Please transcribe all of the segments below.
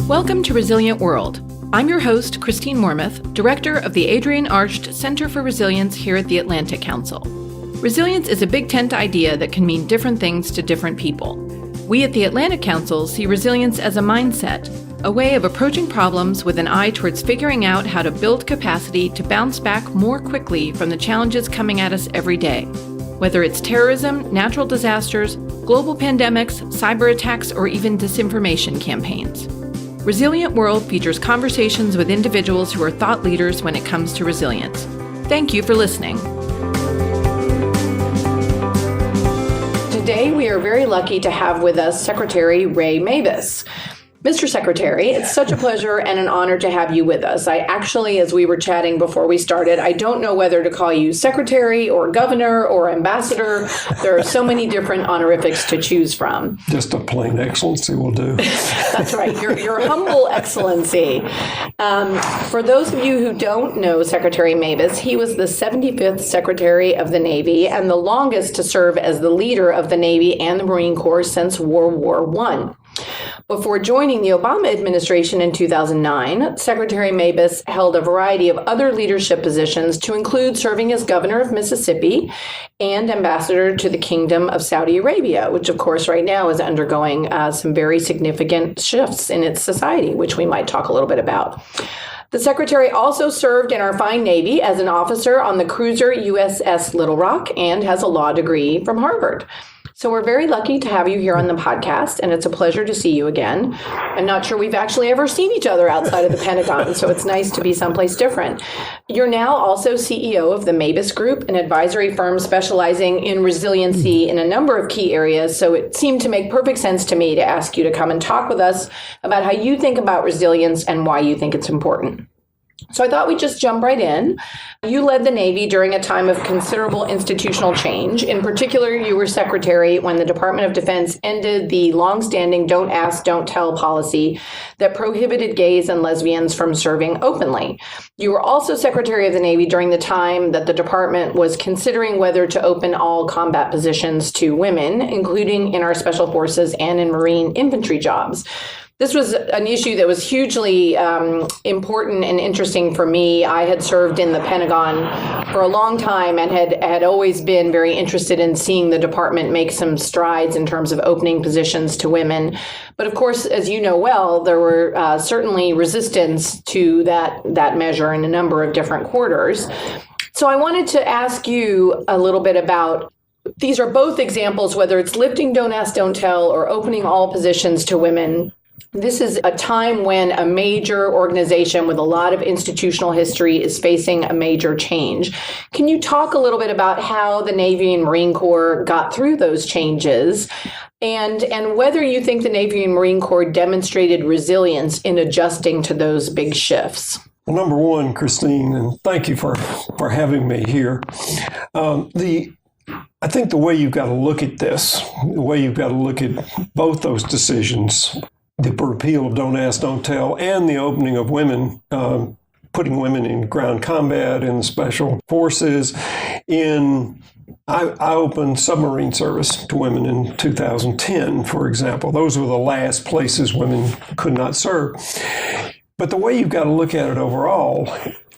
Welcome to Resilient World. I'm your host, Christine Wormuth, Director of the Adrienne Arsht Center for Resilience here at the Atlantic Council. Resilience is a big tent idea that can mean different things to different people. We at the Atlantic Council see resilience as a mindset, a way of approaching problems with an eye towards figuring out how to build capacity to bounce back more quickly from the challenges coming at us every day. Whether it's terrorism, natural disasters, global pandemics, cyber attacks, or even disinformation campaigns. Resilient World features conversations with individuals who are thought leaders when it comes to resilience. Thank you for listening. Today, we are very lucky to have with us Secretary Ray Mabus. Mr. Secretary, it's such a pleasure and an honor to have you with us. I actually, as we were chatting before we started, I don't know whether to call you secretary or governor or ambassador. There are so many different honorifics to choose from. Just a plain excellency will do. That's right, your humble excellency. For those of you who don't know Secretary Mabus, he was the 75th Secretary of the Navy and the longest to serve as the leader of the Navy and the Marine Corps since World War I. Before joining the Obama administration in 2009, Secretary Mabus held a variety of other leadership positions to include serving as governor of Mississippi and ambassador to the Kingdom of Saudi Arabia, which of course right now is undergoing some very significant shifts in its society, which we might talk a little bit about. The Secretary also served in our fine Navy as an officer on the cruiser USS Little Rock and has a law degree from Harvard. So we're very lucky to have you here on the podcast, and it's a pleasure to see you again. I'm not sure we've actually ever seen each other outside of the Pentagon, so it's nice to be someplace different. You're now also CEO of the Mabus Group, an advisory firm specializing in resiliency in a number of key areas, so it seemed to make perfect sense to me to ask you to come and talk with us about how you think about resilience and why you think it's important. So I thought we'd just jump right in. You led the Navy during a time of considerable institutional change. In particular, you were secretary when the Department of Defense ended the longstanding don't ask, don't tell policy that prohibited gays and lesbians from serving openly. You were also secretary of the Navy during the time that the department was considering whether to open all combat positions to women, including in our special forces and in Marine infantry jobs. This was an issue that was hugely important and interesting for me. I had served in the Pentagon for a long time and had always been very interested in seeing the department make some strides in terms of opening positions to women. But of course, as you know well, there were certainly resistance to that measure in a number of different quarters. So I wanted to ask you a little bit about these are both examples, whether it's lifting don't ask, don't tell, or opening all positions to women. This is a time when a major organization with a lot of institutional history is facing a major change. Can you talk a little bit about how the Navy and Marine Corps got through those changes and whether you think the Navy and Marine Corps demonstrated resilience in adjusting to those big shifts? Well, number one, Christine, and thank you for having me here. I think the way you've got to look at this, the way you've got to look at both those decisions, the repeal of Don't Ask, Don't Tell, and the opening of women, putting women in ground combat, in the special forces. I opened submarine service to women in 2010, for example. Those were the last places women could not serve. But the way you've got to look at it overall,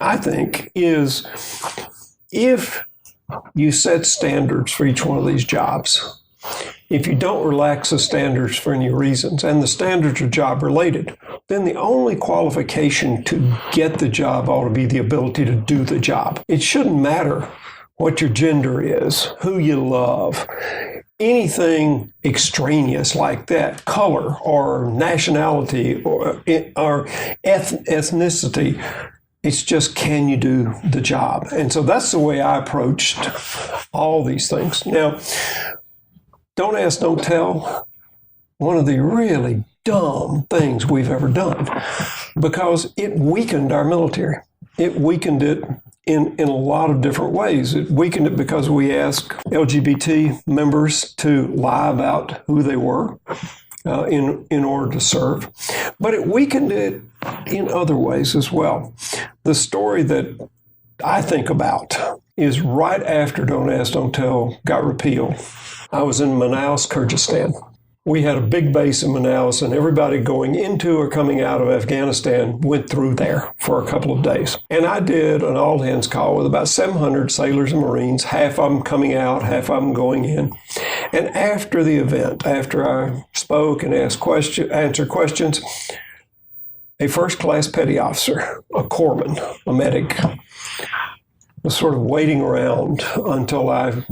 I think, is if you set standards for each one of these jobs, if you don't relax the standards for any reasons, and the standards are job related, then the only qualification to get the job ought to be the ability to do the job. It shouldn't matter what your gender is, who you love, anything extraneous like that, color or nationality or ethnicity. It's just, can you do the job? And so that's the way I approached all these things. Now, don't ask, don't tell, one of the really dumb things we've ever done because it weakened our military. It weakened it in a lot of different ways. It weakened it because we asked LGBT members to lie about who they were in order to serve. But it weakened it in other ways as well. The story that I think about is right after Don't Ask, Don't Tell got repealed. I was in Manaus, Kyrgyzstan, we had a big base in Manaus, and everybody going into or coming out of Afghanistan went through there for a couple of days. And I did an all-hands call with about 700 sailors and Marines, half of them coming out, half of them going in. And after the event, after I spoke and answered questions, a first-class petty officer, a corpsman, a medic, was sort of waiting around until there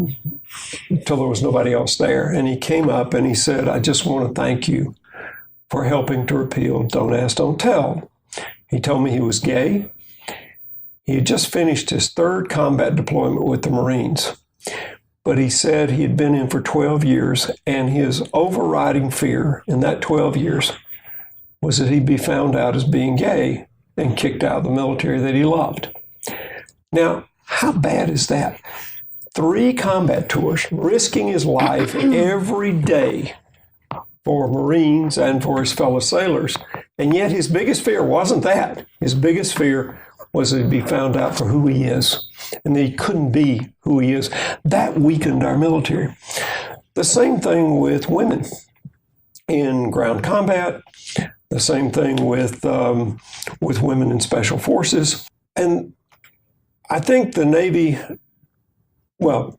was nobody else there. And he came up and he said, "I just want to thank you for helping to repeal Don't Ask, Don't Tell." He told me he was gay. He had just finished his 3rd combat deployment with the Marines. But he said he had been in for 12 years, and his overriding fear in that 12 years was that he'd be found out as being gay and kicked out of the military that he loved. Now, how bad is that? 3 combat tours, risking his life every day for Marines and for his fellow sailors. And yet his biggest fear wasn't that. His biggest fear was that he'd be found out for who he is, and that he couldn't be who he is. That weakened our military. The same thing with women in ground combat, the same thing with women in special forces. And I think the Navy, well,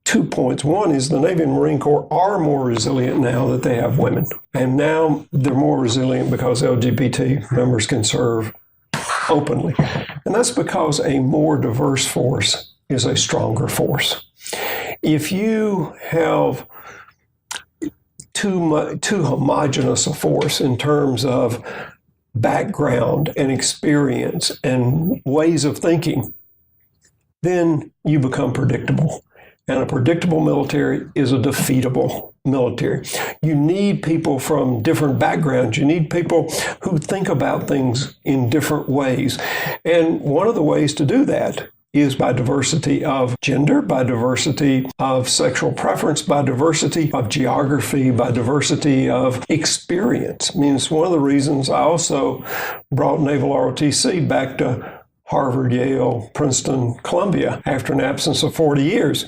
2 points. One is the Navy and Marine Corps are more resilient now that they have women. And now they're more resilient because LGBT members can serve openly. And that's because a more diverse force is a stronger force. If you have too homogenous a force in terms of background and experience and ways of thinking, then you become predictable. And a predictable military is a defeatable military. You need people from different backgrounds. You need people who think about things in different ways. And one of the ways to do that is by diversity of gender, by diversity of sexual preference, by diversity of geography, by diversity of experience. I mean, it's one of the reasons I also brought Naval ROTC back to Harvard, Yale, Princeton, Columbia after an absence of 40 years.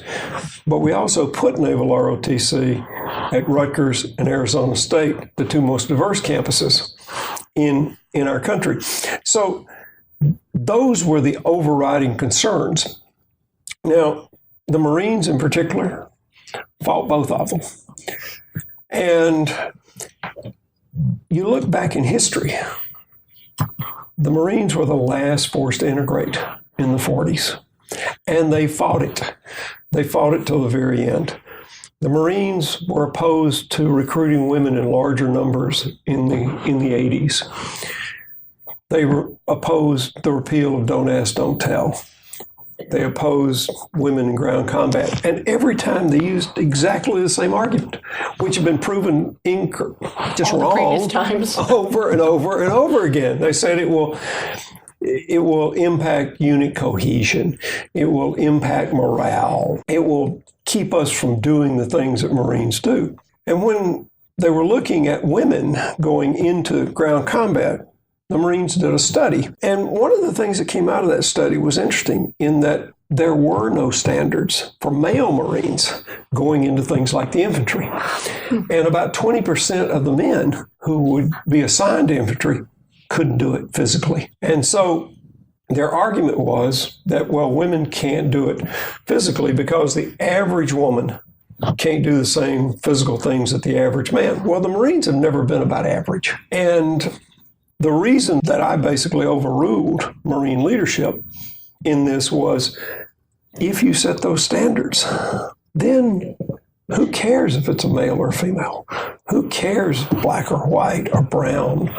But we also put Naval ROTC at Rutgers and Arizona State, the 2 most diverse campuses in our country. So those were the overriding concerns. Now, the Marines in particular fought both of them. And you look back in history, the Marines were the last force to integrate in the 40s, and they fought it. They fought it till the very end. The Marines were opposed to recruiting women in larger numbers in the 80s. They opposed the repeal of Don't Ask, Don't Tell. They opposed women in ground combat. And every time they used exactly the same argument, which had been proven just all wrong the previous times. over and over and over again. They said it will impact unit cohesion. It will impact morale. It will keep us from doing the things that Marines do. And when they were looking at women going into ground combat, the Marines did a study. And one of the things that came out of that study was interesting in that there were no standards for male Marines going into things like the infantry. And about 20% of the men who would be assigned to infantry couldn't do it physically. And so their argument was that, well, women can't do it physically because the average woman can't do the same physical things that the average man. Well, the Marines have never been about average. And the reason that I basically overruled Marine leadership in this was, if you set those standards, then who cares if it's a male or female? Who cares black or white or brown?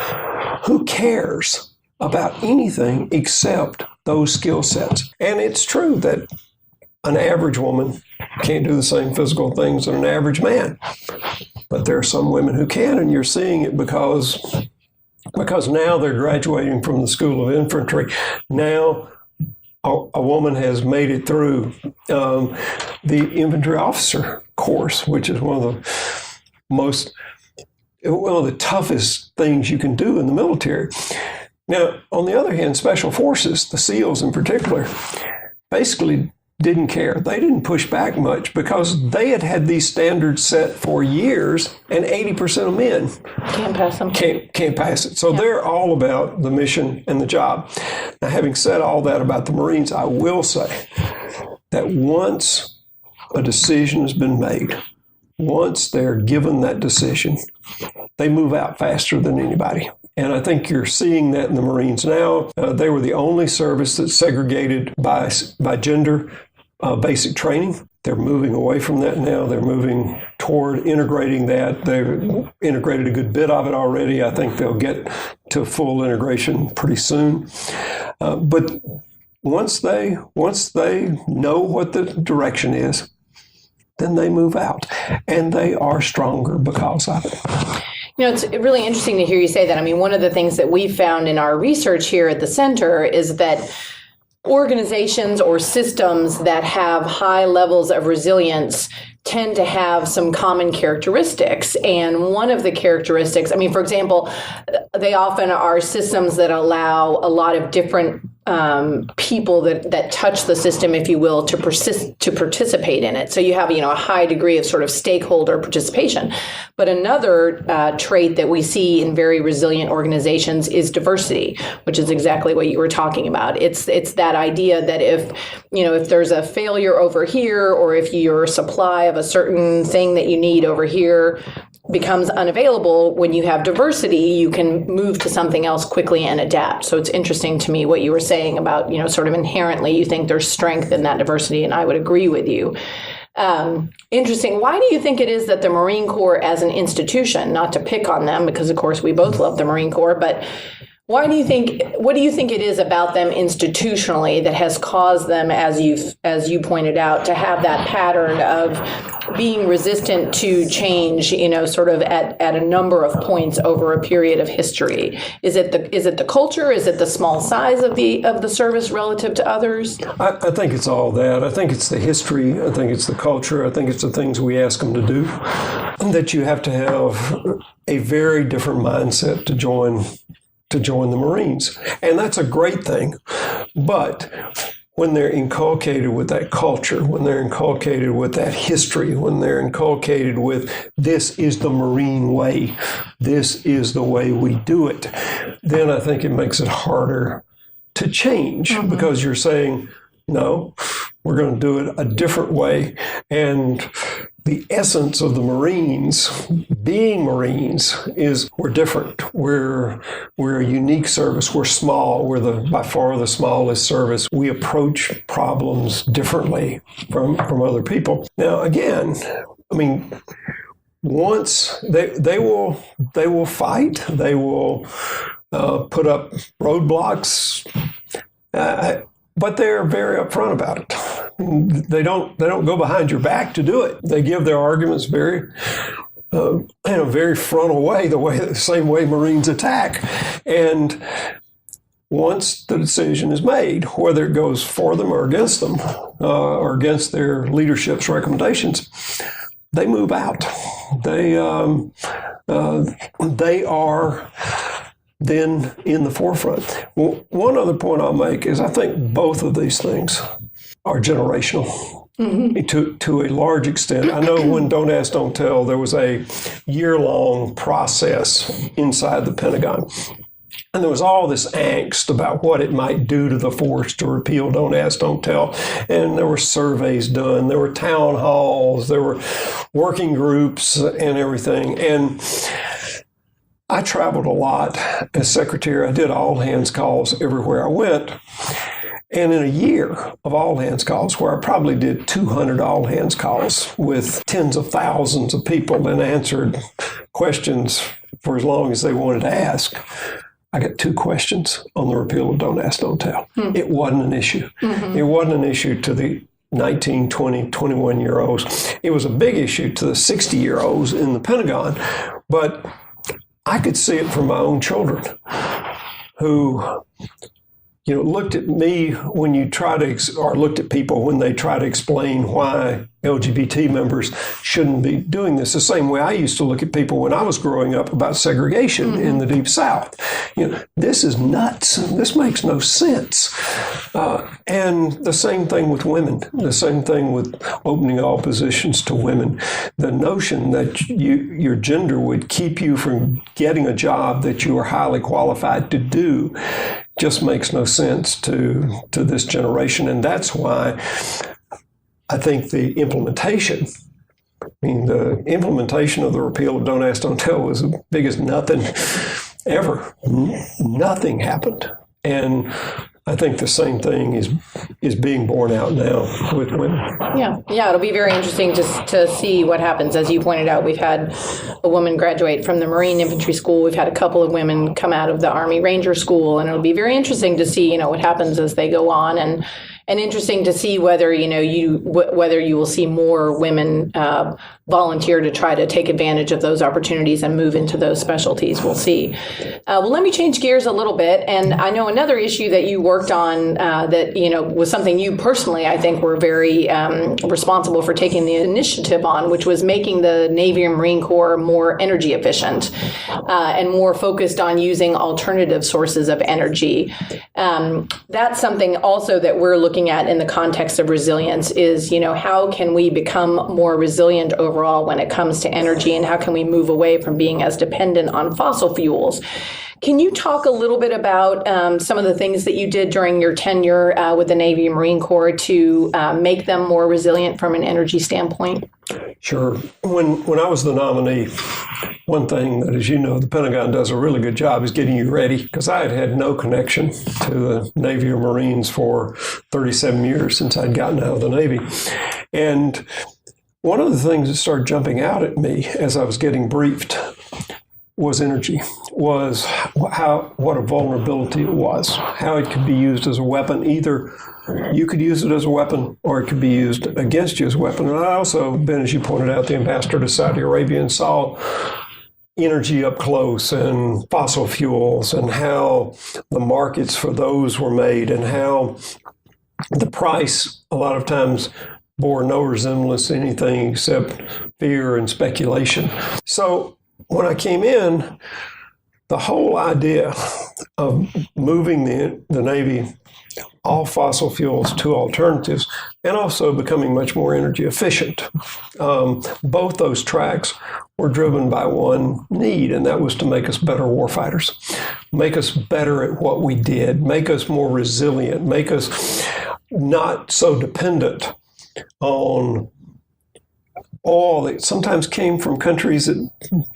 Who cares about anything except those skill sets? And it's true that an average woman can't do the same physical things that an average man. But there are some women who can, and you're seeing it because now they're graduating from the School of Infantry. Now a woman has made it through the infantry officer course, which is one of the toughest things you can do in the military. Now, on the other hand, special forces, the SEALs in particular, basically didn't care. They didn't push back much because they had had these standards set for years, and 80% of men can't pass them. Can't pass it. So they're all about the mission and the job. Now, having said all that about the Marines, I will say that once a decision has been made, once they're given that decision, they move out faster than anybody. And I think you're seeing that in the Marines now. They were the only service that segregated by gender basic training. They're moving away from that now. They're moving toward integrating that. They've integrated a good bit of it already. I think they'll get to full integration pretty soon. But once they know what the direction is, then they move out, and they are stronger because of it. It's really interesting to hear you say that. I mean, one of the things that we found in our research here at the center is that organizations or systems that have high levels of resilience tend to have some common characteristics. And one of the characteristics, I mean, for example, they often are systems that allow a lot of different people that touch the system, if you will, to participate in it. So you have, a high degree of sort of stakeholder participation. But another trait that we see in very resilient organizations is diversity, which is exactly what you were talking about. It's that idea that if there's a failure over here, or if your supply of a certain thing that you need over here becomes unavailable, when you have diversity, you can move to something else quickly and adapt. So it's interesting to me what you were saying about, sort of inherently you think there's strength in that diversity, and I would agree with you. Interesting. Why do you think it is that the Marine Corps as an institution, not to pick on them, because of course we both love the Marine Corps, but what do you think it is about them institutionally that has caused them, as you pointed out, to have that pattern of being resistant to change, sort of at a number of points over a period of history? Is it the culture? Is it the small size of the service relative to others? I think it's all that. I think it's the history. I think it's the culture. I think it's the things we ask them to do. And that you have to have a very different mindset to join the Marines. And that's a great thing. But when they're inculcated with that culture, when they're inculcated with that history, when they're inculcated with this is the Marine way, this is the way we do it, then I think it makes it harder to change, because you're saying, no, we're going to do it a different way. And the essence of the Marines, being Marines, is we're different. We're a unique service. We're small. We're by far the smallest service. We approach problems differently from other people. Now, again, I mean, once they will fight. They will put up roadblocks. But they're very upfront about it. They don't go behind your back to do it. They give their arguments very in a very frontal way, the same way Marines attack. And once the decision is made, whether it goes for them or against them, or against their leadership's recommendations, they move out. They are then in the forefront. Well, one other point I'll make is I think both of these things are generational. To a large extent. I know when Don't Ask, Don't Tell, there was a year-long process inside the Pentagon. And there was all this angst about what it might do to the force to repeal Don't Ask, Don't Tell. And there were surveys done, there were town halls, there were working groups and everything. And I traveled a lot as secretary. I did all hands calls everywhere I went. And in a year of all hands calls, where I probably did 200 all hands calls with tens of thousands of people and answered questions for as long as they wanted to ask, I got 2 questions on the repeal of Don't Ask, Don't Tell. It wasn't an issue. It wasn't an issue to the 19, 20, 21-year-olds. It was a big issue to the 60-year-olds in the Pentagon. But I could see it from my own children who, looked at me when you try to, or looked at people when they try to explain why LGBT members shouldn't be doing this, the same way I used to look at people when I was growing up about segregation in the Deep South. This is nuts. This makes no sense. And the same thing with women, the same thing with opening all positions to women. The notion that your gender would keep you from getting a job that you are highly qualified to do just makes no sense to this generation. And that's why I think the implementation of the repeal of Don't Ask, Don't Tell was the biggest nothing ever. Nothing happened. And I think the same thing is being borne out now with women. Yeah, it'll be very interesting to see what happens. As you pointed out, we've had a woman graduate from the Marine Infantry School. We've had a couple of women come out of the Army Ranger School, and it'll be very interesting to see, what happens as they go on, and interesting to see whether whether you will see more women volunteer to try to take advantage of those opportunities and move into those specialties. We'll see. Well, let me change gears a little bit, and I know another issue that you worked on that was something you personally, I think, were very responsible for taking the initiative on, which was making the Navy and Marine Corps more energy efficient and more focused on using alternative sources of energy. That's something also that we're looking at in the context of resilience is, how can we become more resilient overall when it comes to energy, and how can we move away from being as dependent on fossil fuels? Can you talk a little bit about some of the things that you did during your tenure with the Navy and Marine Corps to make them more resilient from an energy standpoint? Sure. When I was the nominee, one thing that, as you know, the Pentagon does a really good job is getting you ready, because I had no connection to the Navy or Marines for 37 years since I'd gotten out of the Navy. And one of the things that started jumping out at me as I was getting briefed was energy, was what a vulnerability it was, how it could be used as a weapon. Either you could use it as a weapon or it could be used against you as a weapon. And I also been, as you pointed out, the ambassador to Saudi Arabia and saw energy up close and fossil fuels and how the markets for those were made and how the price a lot of times bore no resemblance to anything except fear and speculation. So when I came in, the whole idea of moving the Navy off fossil fuels to alternatives and also becoming much more energy efficient, both those tracks were driven by one need, and that was to make us better warfighters, make us better at what we did, make us more resilient, make us not so dependent on oil that sometimes came from countries that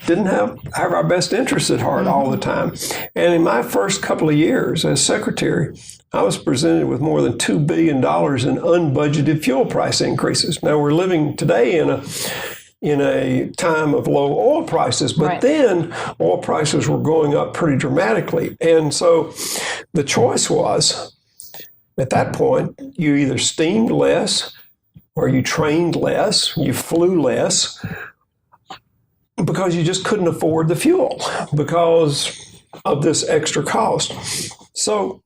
didn't have our best interests at heart all the time. And in my first couple of years as secretary, I was presented with more than $2 billion in unbudgeted fuel price increases. Now, we're living today in a time of low oil prices, but then oil prices were going up pretty dramatically. And so the choice was, at that point, you either steamed less or you trained less, you flew less, because you just couldn't afford the fuel because of this extra cost. So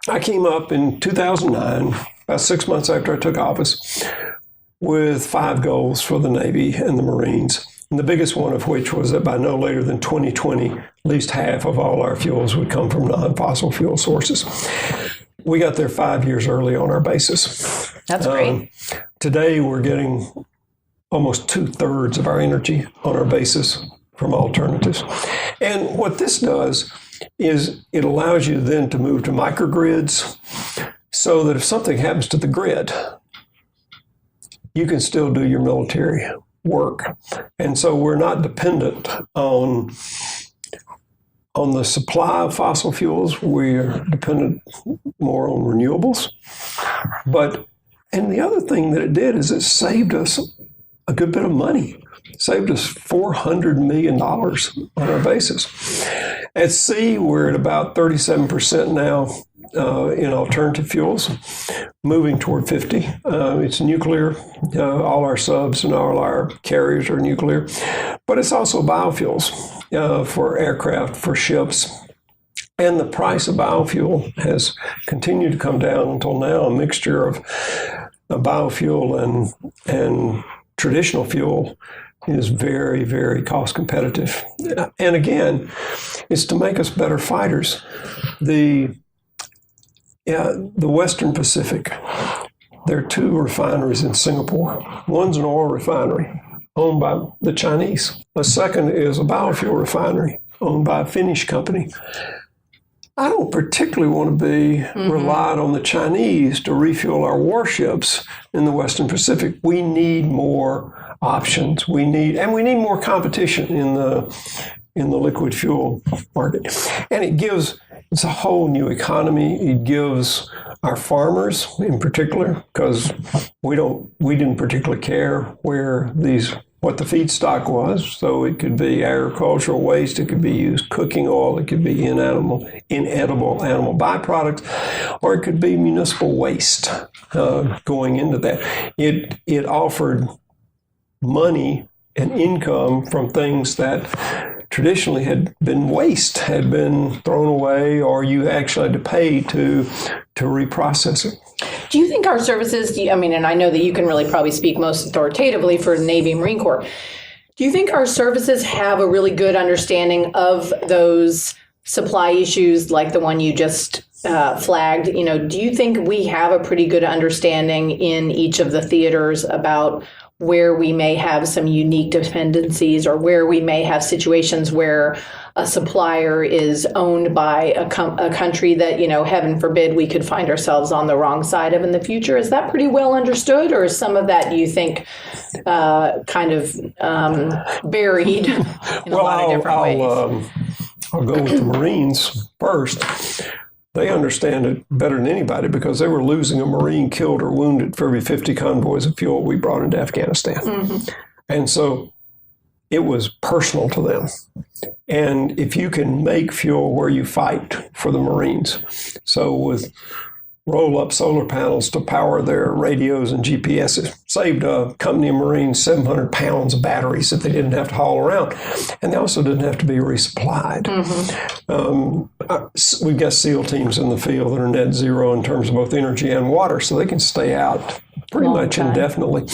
I came up in 2009, about 6 months after I took office, with 5 goals for the Navy and the Marines. And the biggest one of which was that by no later than 2020, at least half of all our fuels would come from non-fossil fuel sources. We got there 5 years early on our basis. That's great. Today, we're getting almost 2/3 of our energy on our basis from alternatives. And what this does is it allows you then to move to microgrids so that if something happens to the grid, you can still do your military work. And so we're not dependent on the supply of fossil fuels. We're dependent more on renewables. And the other thing that it did is it saved us a good bit of money. It saved us $400 million on our basis. At sea, we're at about 37% now in alternative fuels, moving toward 50. It's nuclear. All our subs and all our carriers are nuclear. But it's also biofuels for aircraft, for ships. And the price of biofuel has continued to come down until now. A mixture of biofuel and traditional fuel is very, very cost competitive. And again, it's to make us better fighters. The Western Pacific, there are 2 refineries in Singapore. One's an oil refinery owned by the Chinese. The second is a biofuel refinery owned by a Finnish company. I don't particularly want to be relied on the Chinese to refuel our warships in the Western Pacific. We need more options. We need more competition in the liquid fuel market. And it's a whole new economy. It gives our farmers in particular, because we didn't particularly care what the feedstock was. So it could be agricultural waste, it could be used cooking oil, it could be inedible animal byproducts, or it could be municipal waste going into that. It offered money and income from things that traditionally had been waste, had been thrown away, or you actually had to pay to reprocess it. Do you think our services, and I know that you can really probably speak most authoritatively for the Navy and Marine Corps, do you think our services have a really good understanding of those supply issues like the one you just flagged? Do you think we have a pretty good understanding in each of the theaters about where we may have some unique dependencies, or where we may have situations where a supplier is owned by a country that, heaven forbid, we could find ourselves on the wrong side of in the future? Is that pretty well understood, or is some of that, do you think, kind of buried in a lot of different ways? I'll go with the Marines first. They understand it better than anybody because they were losing a Marine killed or wounded for every 50 convoys of fuel we brought into Afghanistan. Mm-hmm. And so it was personal to them. And if you can make fuel where you fight for the Marines, so with roll-up solar panels to power their radios and GPSs, saved a company of Marines 700 pounds of batteries that they didn't have to haul around. And they also didn't have to be resupplied. Mm-hmm. We've got SEAL teams in the field that are net zero in terms of both energy and water, so they can stay out pretty much indefinitely.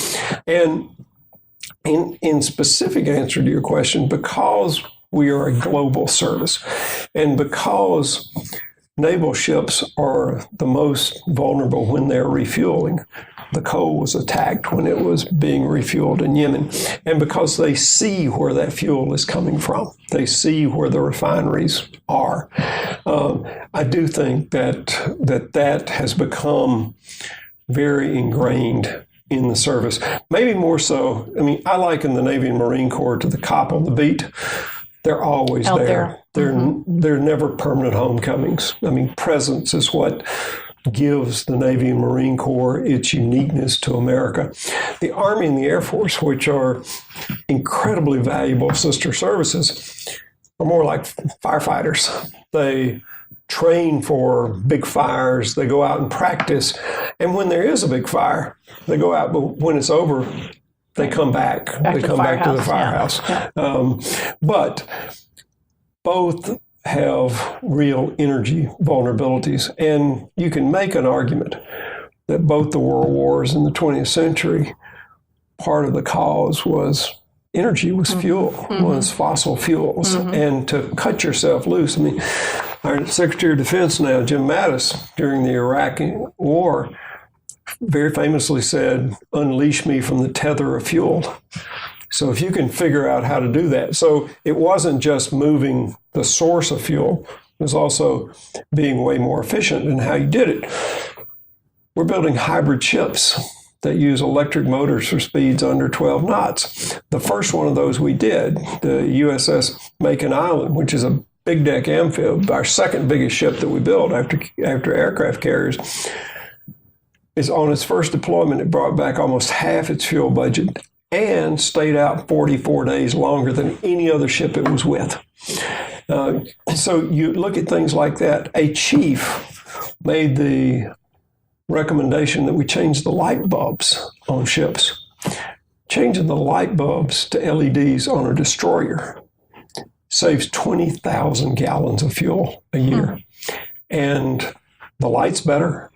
And in specific answer to your question, because we are a global service, and because naval ships are the most vulnerable when they're refueling. The coal was attacked when it was being refueled in Yemen. And because they see where that fuel is coming from, they see where the refineries are. I do think that has become very ingrained in the service. Maybe more so, I liken the Navy and Marine Corps to the cop on the beat. They're always out there. They're never permanent homecomings. Presence is what gives the Navy and Marine Corps its uniqueness to America. The Army and the Air Force, which are incredibly valuable sister services, are more like firefighters. They train for big fires. They go out and practice. And when there is a big fire, they go out. But when it's over, they come back. They come back to the firehouse. Yeah. But both have real energy vulnerabilities. And you can make an argument that both the world wars in the 20th century, part of the cause was energy, was fuel, was fossil fuels. And to cut yourself loose. Our Secretary of Defense now, Jim Mattis, during the Iraqi war, very famously said, "Unleash me from the tether of fuel." So if you can figure out how to do that. So it wasn't just moving the source of fuel, it was also being way more efficient in how you did it. We're building hybrid ships that use electric motors for speeds under 12 knots. The first one of those we did, the USS Macon Island, which is a big deck amphib, our second biggest ship that we built after aircraft carriers, is on its first deployment. It brought back almost half its fuel budget and stayed out 44 days longer than any other ship it was with. So you look at things like that. A chief made the recommendation that we change the light bulbs on ships. Changing the light bulbs to LEDs on a destroyer saves 20,000 gallons of fuel a year. And the light's better,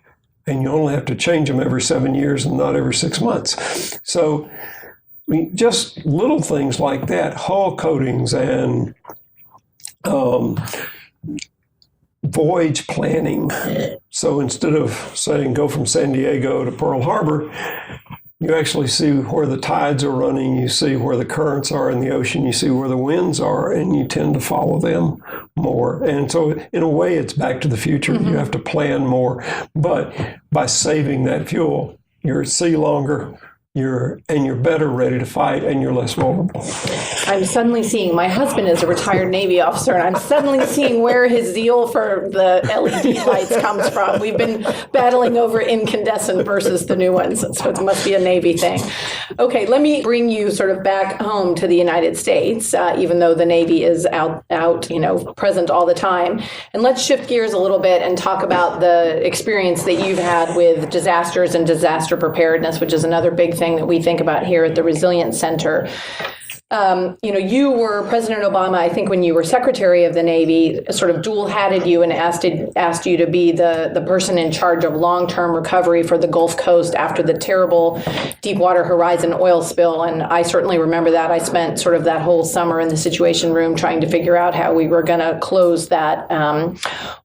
and you only have to change them every 7 years and not every 6 months. So I mean, just little things like that, hull coatings and voyage planning. So instead of saying go from San Diego to Pearl Harbor, you actually see where the tides are running, you see where the currents are in the ocean, you see where the winds are, and you tend to follow them more. And so in a way, it's back to the future. You have to plan more. But by saving that fuel, you're at sea longer, you're better ready to fight, and you're less vulnerable. I'm suddenly seeing, my husband is a retired Navy officer, and I'm suddenly seeing where his zeal for the LED lights comes from. We've been battling over incandescent versus the new ones, so it must be a Navy thing. Okay, let me bring you sort of back home to the United States, even though the Navy is out, present all the time. And let's shift gears a little bit and talk about the experience that you've had with disasters and disaster preparedness, which is another big thing that we think about here at the Resilience Center. You were President Obama, I think, when you were Secretary of the Navy, sort of dual-hatted you and asked you to be the person in charge of long-term recovery for the Gulf Coast after the terrible Deepwater Horizon oil spill. And I certainly remember that. I spent sort of that whole summer in the Situation Room trying to figure out how we were going to close that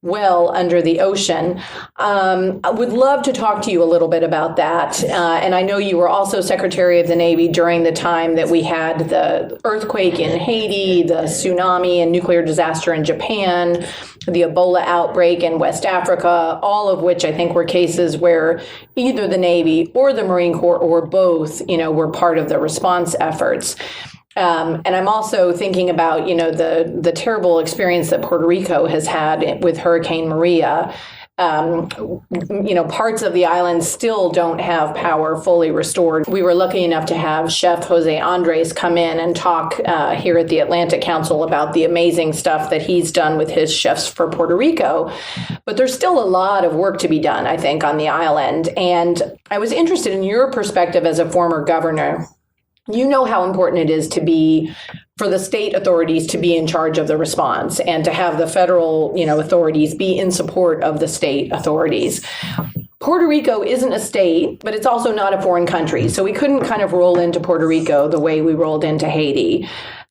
well under the ocean. I would love to talk to you a little bit about that. And I know you were also Secretary of the Navy during the time that we had the earthquake in Haiti, the tsunami and nuclear disaster in Japan, the Ebola outbreak in West Africa, all of which I think were cases where either the Navy or the Marine Corps or both, were part of the response efforts. And I'm also thinking about, the terrible experience that Puerto Rico has had with Hurricane Maria. Parts of the island still don't have power fully restored. We were lucky enough to have Chef Jose Andres come in and talk here at the Atlantic Council about the amazing stuff that he's done with his chefs for Puerto Rico. But there's still a lot of work to be done, I think, on the island. And I was interested in your perspective as a former governor. You know how important it is for the state authorities to be in charge of the response and to have the federal, authorities be in support of the state authorities. Puerto Rico isn't a state, but it's also not a foreign country. So we couldn't kind of roll into Puerto Rico the way we rolled into Haiti.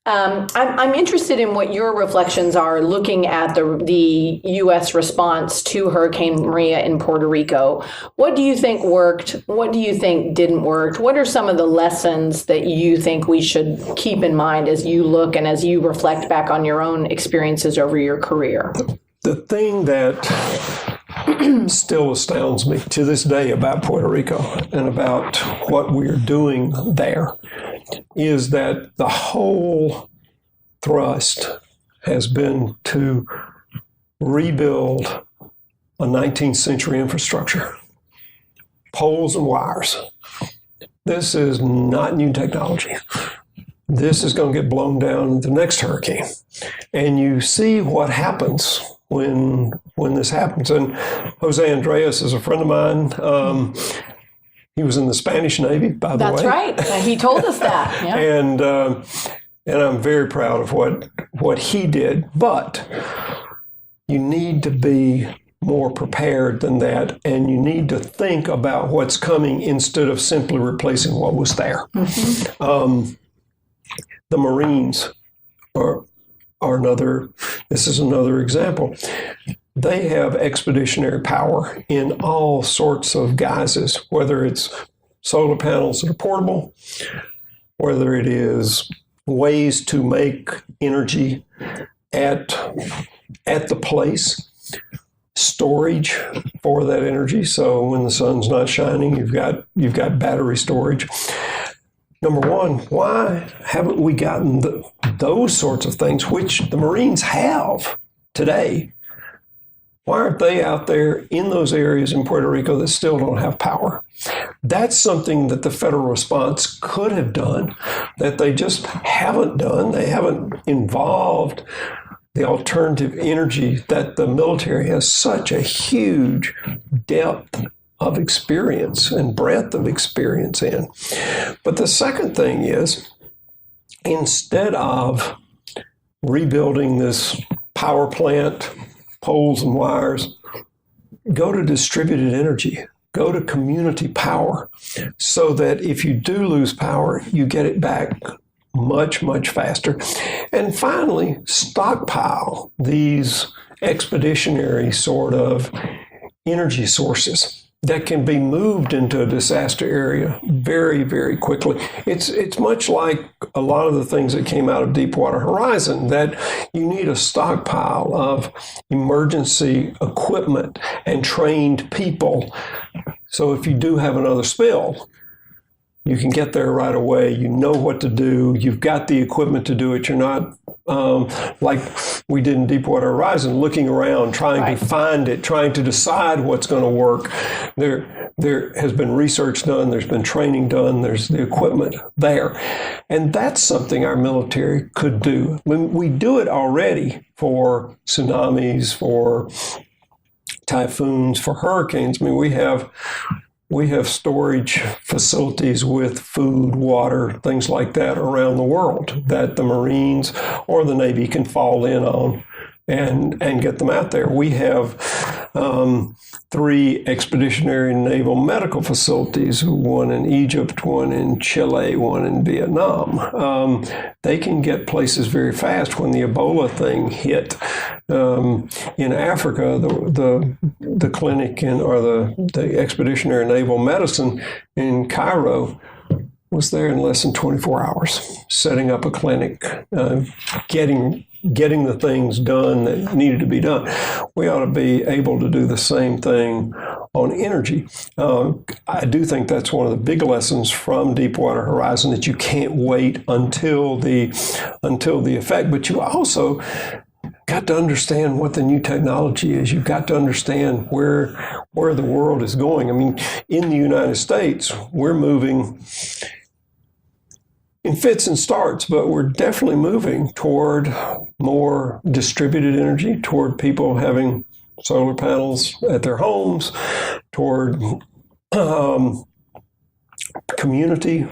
I'm interested in what your reflections are looking at the U.S. response to Hurricane Maria in Puerto Rico. What do you think worked? What do you think didn't work? What are some of the lessons that you think we should keep in mind as you look and as you reflect back on your own experiences over your career? The thing that still astounds me to this day about Puerto Rico and about what we're doing there is that the whole thrust has been to rebuild a 19th century infrastructure, poles and wires. This is not new technology. This is going to get blown down in the next hurricane. And you see what happens when this happens. And Jose Andres is a friend of mine. He was in the Spanish Navy, by the way. That's right. He told us that. Yeah. And I'm very proud of what he did. But you need to be more prepared than that, and you need to think about what's coming instead of simply replacing what was there. Mm-hmm. The Marines are another. This is another example. They have expeditionary power in all sorts of guises, whether it's solar panels that are portable, whether it is ways to make energy at the place, storage for that energy. So when the sun's not shining, you've got battery storage. Number one, why haven't we gotten those sorts of things, which the Marines have today? Why aren't they out there in those areas in Puerto Rico that still don't have power? That's something that the federal response could have done that they just haven't done. They haven't involved the alternative energy that the military has such a huge depth of experience and breadth of experience in. But the second thing is, instead of rebuilding this power plant, poles and wires, go to distributed energy, go to community power, so that if you do lose power, you get it back much, much faster. And finally, stockpile these expeditionary sort of energy sources that can be moved into a disaster area very, very quickly. It's much like a lot of the things that came out of Deepwater Horizon, that you need a stockpile of emergency equipment and trained people. So if you do have another spill, you can get there right away. You know what to do. You've got the equipment to do it. You're not like we did in Deepwater Horizon, looking around, trying to find it, trying to decide what's going to work. There has been research done. There's been training done. There's the equipment there. And that's something our military could do. We do it already for tsunamis, for typhoons, for hurricanes. I mean, we have storage facilities with food, water, things like that around the world that the Marines or the Navy can fall in on and get them out there. We have 3 expeditionary naval medical facilities, one in Egypt, one in Chile, one in Vietnam. They can get places very fast. When the Ebola thing hit in Africa, the clinic or the expeditionary naval medicine in Cairo was there in less than 24 hours, setting up a clinic, getting the things done that needed to be done. We ought to be able to do the same thing on energy. I do think that's one of the big lessons from Deepwater Horizon, that you can't wait until the effect, but you also got to understand what the new technology is. You've got to understand where the world is going. I mean, in the United States, we're moving in fits and starts, but we're definitely moving toward more distributed energy, toward people having solar panels at their homes, toward community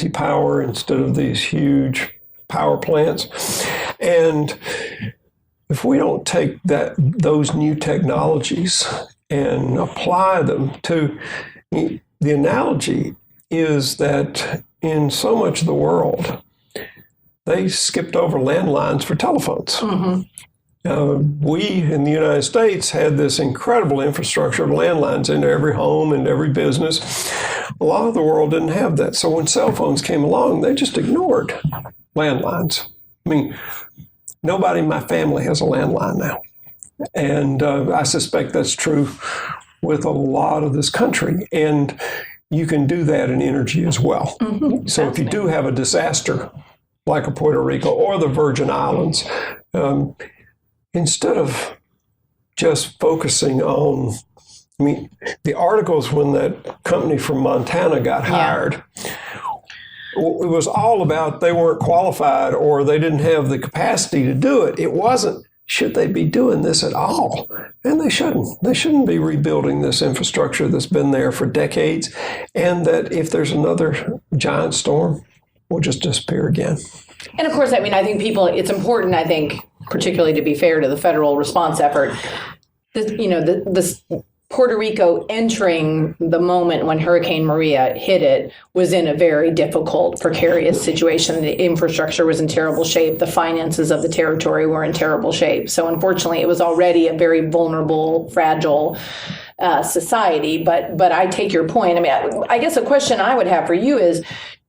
power instead of these huge power plants. And if we don't take those new technologies and apply them to, the analogy is that in so much of the world, they skipped over landlines for telephones. Mm-hmm. We in the United States had this incredible infrastructure of landlines into every home and every business. A lot of the world didn't have that. So when cell phones came along, they just ignored landlines. I mean, nobody in my family has a landline now. And I suspect that's true with a lot of this country. And you can do that in energy as well. Mm-hmm. So if you do have a disaster, like a Puerto Rico or the Virgin Islands, instead of just focusing on, I mean, the articles when that company from Montana got hired, it was all about they weren't qualified or they didn't have the capacity to do it. It wasn't, should they be doing this at all? And they shouldn't. They shouldn't be rebuilding this infrastructure that's been there for decades, and that if there's another giant storm, will just disappear again. And of course, I mean, I think it's important, I think, particularly to be fair to the federal response effort, this Puerto Rico entering the moment when Hurricane Maria hit it was in a very difficult, precarious situation. The infrastructure was in terrible shape. The finances of the territory were in terrible shape. So unfortunately, it was already a very vulnerable, fragile society. But I take your point. I mean, I guess a question I would have for you is,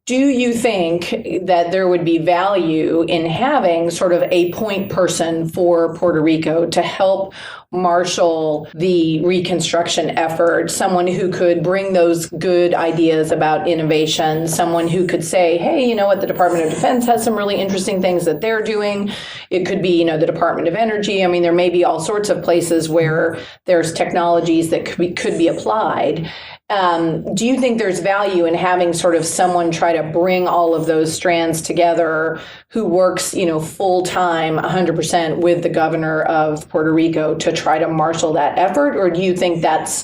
do you think that there would be value in having sort of a point person for Puerto Rico to help marshal the reconstruction effort, someone who could bring those good ideas about innovation, someone who could say, hey, you know what, the Department of Defense has some really interesting things that they're doing. It could be, the Department of Energy. I mean, there may be all sorts of places where there's technologies that could be applied. Do you think there's value in having sort of someone try to bring all of those strands together who works, full time, 100% with the governor of Puerto Rico to try to marshal that effort? Or do you think that's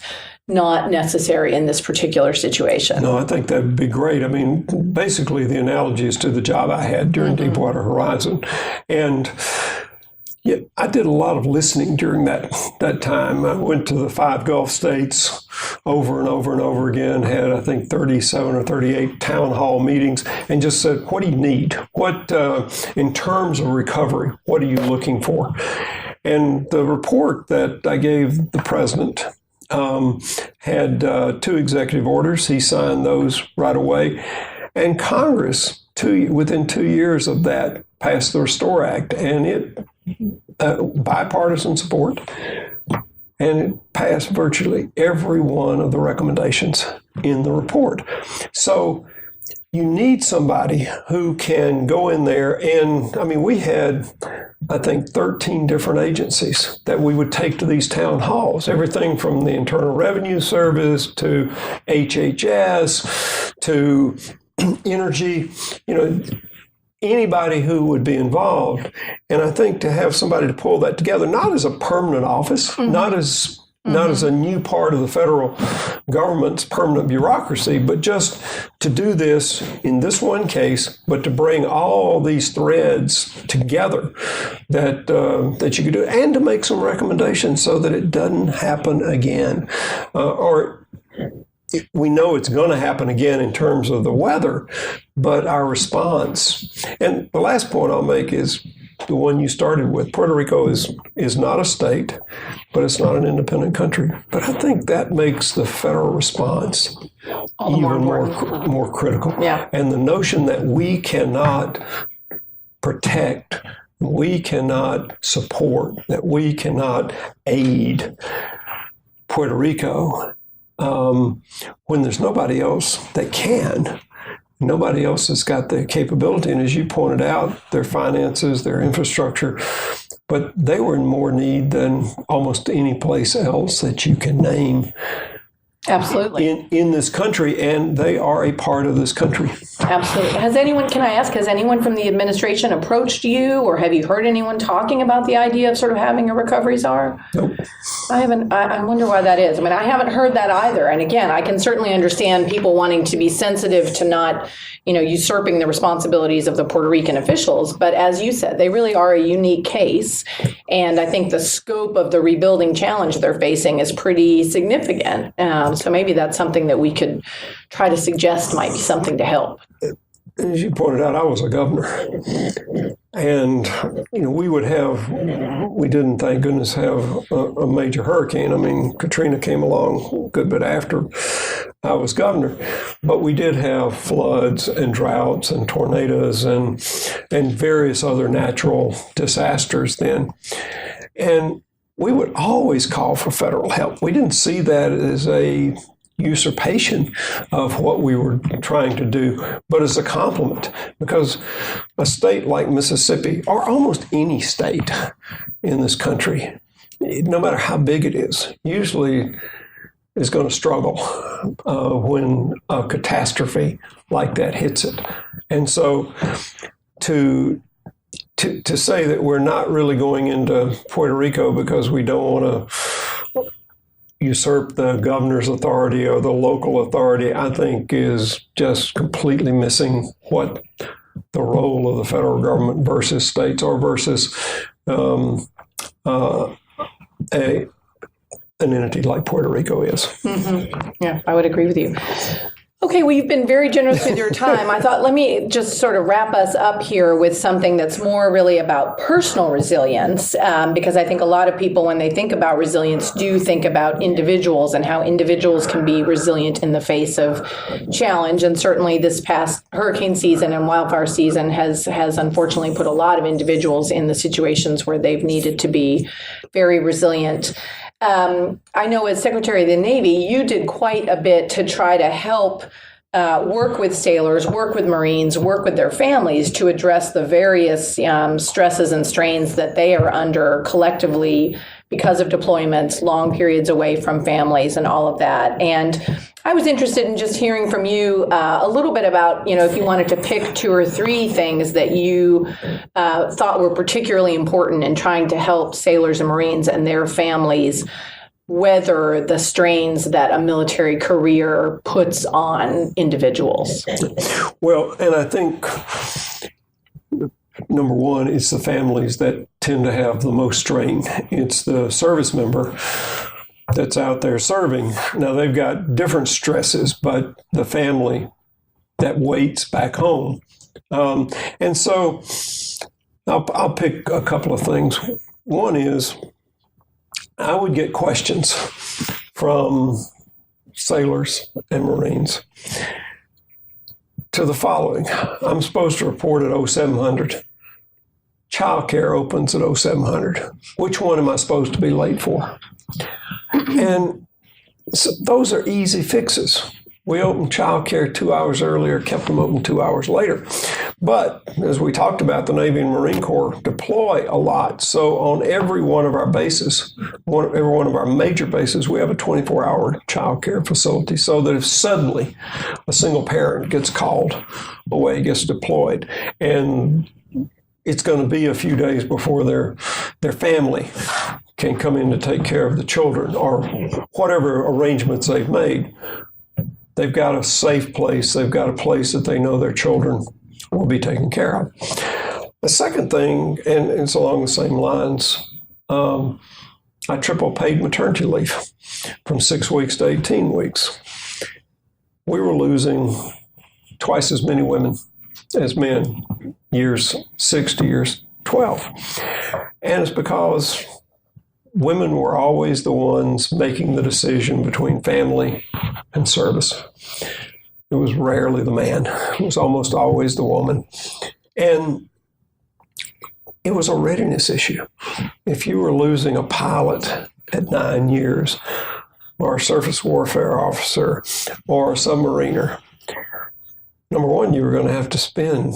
not necessary in this particular situation. No, I think that would be great. I mean, basically, the analogy is to the job I had during Deepwater Horizon. And yeah, I did a lot of listening during that time. I went to the 5 Gulf states over and over and over again, had, I think, 37 or 38 town hall meetings, and just said, what do you need? What, in terms of recovery, what are you looking for? And the report that I gave the president had 2 executive orders. He signed those right away. And Congress, within 2 years of that, passed the Restore Act, and it bipartisan support, and it passed virtually every one of the recommendations in the report. So you need somebody who can go in there, and I mean, we had, I think, 13 different agencies that we would take to these town halls, everything from the Internal Revenue Service to HHS to energy, anybody who would be involved. And I think to have somebody to pull that together, not as a permanent office, not as a new part of the federal government's permanent bureaucracy, but just to do this in this one case, but to bring all these threads together that you could do, and to make some recommendations so that it doesn't happen again. Or we know it's going to happen again in terms of the weather, but our response. And the last point I'll make is the one you started with. Puerto Rico is not a state, but it's not an independent country. But I think that makes the federal response even more critical. Yeah. And the notion that we cannot protect, we cannot support, that we cannot aid Puerto Rico when there's nobody else that can. Nobody else has got the capability, and as you pointed out, their finances, their infrastructure, but they were in more need than almost any place else that you can name. Absolutely. In this country, and they are a part of this country. Absolutely. Has anyone from the administration approached you, or have you heard anyone talking about the idea of sort of having a recovery czar? Nope. I haven't. I wonder why that is. I mean, I haven't heard that either. And again, I can certainly understand people wanting to be sensitive to not, usurping the responsibilities of the Puerto Rican officials. But as you said, they really are a unique case. And I think the scope of the rebuilding challenge they're facing is pretty significant. So maybe that's something that we could try to suggest might be something to help. As you pointed out, I was a governor. And, we didn't, thank goodness, have a major hurricane. I mean, Katrina came along a good bit after I was governor. But we did have floods and droughts and tornadoes and various other natural disasters then. And we would always call for federal help. We didn't see that as a usurpation of what we were trying to do, but as a compliment, because a state like Mississippi, or almost any state in this country, no matter how big it is, usually is going to struggle when a catastrophe like that hits it. And so to say that we're not really going into Puerto Rico because we don't want to usurp the governor's authority or the local authority, I think is just completely missing what the role of the federal government versus states or versus an entity like Puerto Rico is. Mm-hmm. Yeah, I would agree with you. Okay, well, you've been very generous with your time. I thought, let me just sort of wrap us up here with something that's more really about personal resilience, because I think a lot of people, when they think about resilience, do think about individuals and how individuals can be resilient in the face of challenge. And certainly this past hurricane season and wildfire season has unfortunately put a lot of individuals in the situations where they've needed to be very resilient. I know as Secretary of the Navy, you did quite a bit to try to help work with sailors, work with Marines, work with their families to address the various stresses and strains that they are under collectively because of deployments, long periods away from families and all of that. And I was interested in just hearing from you a little bit about, if you wanted to pick 2 or 3 things that you thought were particularly important in trying to help sailors and Marines and their families weather the strains that a military career puts on individuals? Well, and I think number one, it's the families that tend to have the most strain. It's the service member that's out there serving. Now, they've got different stresses, but the family that waits back home. And so I'll pick a couple of things. One is I would get questions from sailors and Marines to the following. I'm supposed to report at 0700. Childcare opens at 0700. Which one am I supposed to be late for? And so those are easy fixes. We opened childcare 2 hours earlier, kept them open 2 hours later. But as we talked about, the Navy and Marine Corps deploy a lot. So on every one of our bases, every one of our major bases, we have a 24-hour childcare facility so that if suddenly a single parent gets called away, gets deployed, and it's going to be a few days before their family can come in to take care of the children or whatever arrangements they've made, they've got a safe place. They've got a place that they know their children will be taken care of. The second thing, and it's along the same lines, I triple paid maternity leave from 6 weeks to 18 weeks. We were losing twice as many women as men, years 6 to years 12. And it's because women were always the ones making the decision between family and service. It was rarely the man. It was almost always the woman. And it was a readiness issue. If you were losing a pilot at 9 years, or a surface warfare officer, or a submariner, number one, you were going to have to spend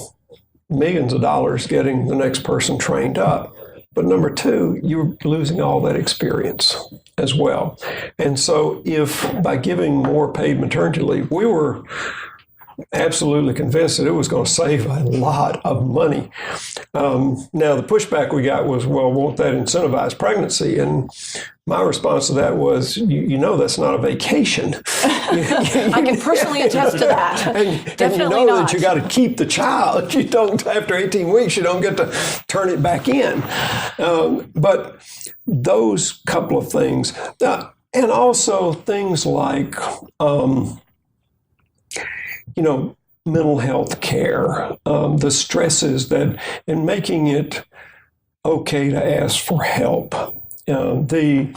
millions of dollars getting the next person trained up. But number two, you're losing all that experience as well. And so if by giving more paid maternity leave, we were absolutely convinced that it was going to save a lot of money. Now, the pushback we got was, well, won't that incentivize pregnancy? And my response to that was, you know, that's not a vacation. I can personally attest to that. And Definitely you know not. that you got to keep the child. You don't, after 18 weeks, you don't get to turn it back in. But those couple of things, and also things like, mental health care, the stresses that, and making it okay to ask for help. The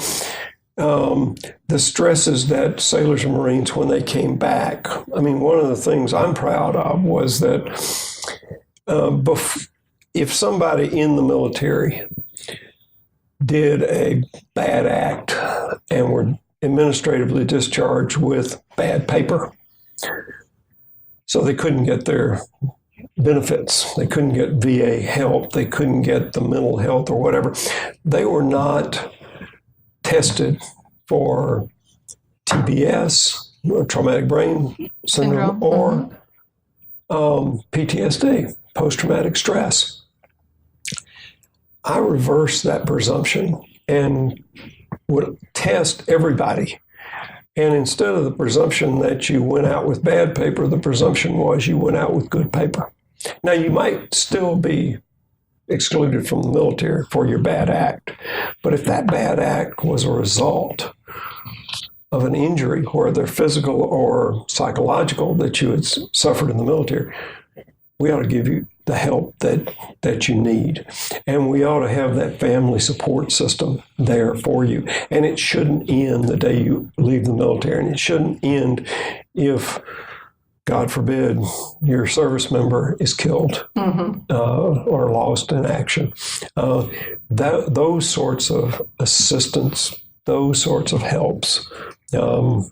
stresses that sailors and Marines, when they came back, I mean, one of the things I'm proud of was that if somebody in the military did a bad act and were administratively discharged with bad paper, so they couldn't get their benefits, they couldn't get VA help, they couldn't get the mental health or whatever, they were not tested for TBS, or traumatic brain syndrome, or PTSD, post-traumatic stress. I reversed that presumption and would test everybody. And instead of the presumption that you went out with bad paper, the presumption was you went out with good paper. Now, you might still be excluded from the military for your bad act, but if that bad act was a result of an injury, whether physical or psychological, that you had suffered in the military, we ought to give you the help that you need. And we ought to have that family support system there for you. And it shouldn't end the day you leave the military. And it shouldn't end if, God forbid, your service member is killed or lost in action. Those sorts of assistance, those sorts of helps is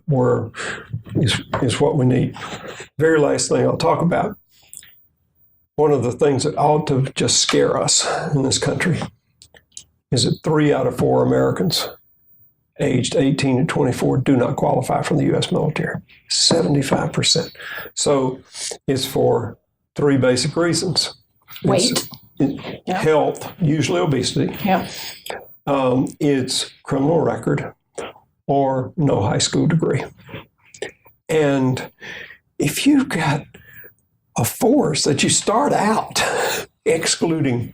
what we need. Very last thing I'll talk about. One of the things that ought to just scare us in this country is that 3 out of 4 Americans aged 18 to 24 do not qualify for the U.S. military. 75%. So it's for 3 basic reasons. Weight. Health, usually obesity. Yeah. It's criminal record, or no high school degree. And if you've got a force that you start out excluding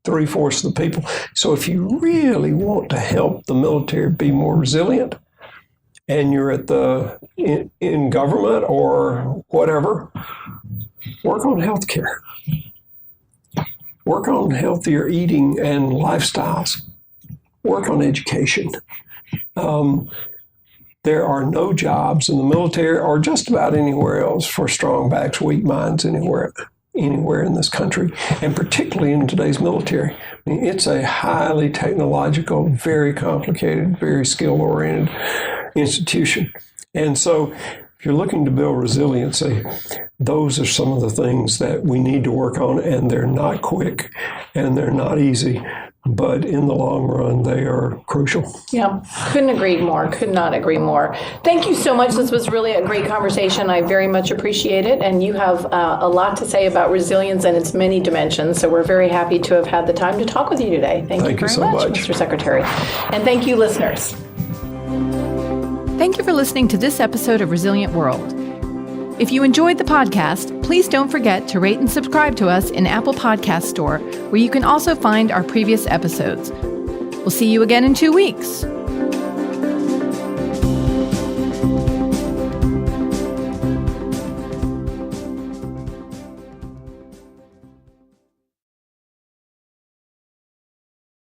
3/4 of the people. So if you really want to help the military be more resilient, and you're at in government or whatever, work on healthcare. Work on healthier eating and lifestyles. Work on education. There are no jobs in the military or just about anywhere else for strong backs, weak minds anywhere in this country, and particularly in today's military. I mean, it's a highly technological, very complicated, very skill-oriented institution. And so if you're looking to build resiliency, those are some of the things that we need to work on, and they're not quick and they're not easy, but in the long run, they are crucial. Yeah, couldn't agree more. Could not agree more. Thank you so much. This was really a great conversation. I very much appreciate it. And you have a lot to say about resilience and its many dimensions. So we're very happy to have had the time to talk with you today. Thank you very so much, Mr. Secretary. And thank you, listeners. Thank you for listening to this episode of Resilient World. If you enjoyed the podcast, please don't forget to rate and subscribe to us in Apple Podcast Store, where you can also find our previous episodes. We'll see you again in 2 weeks.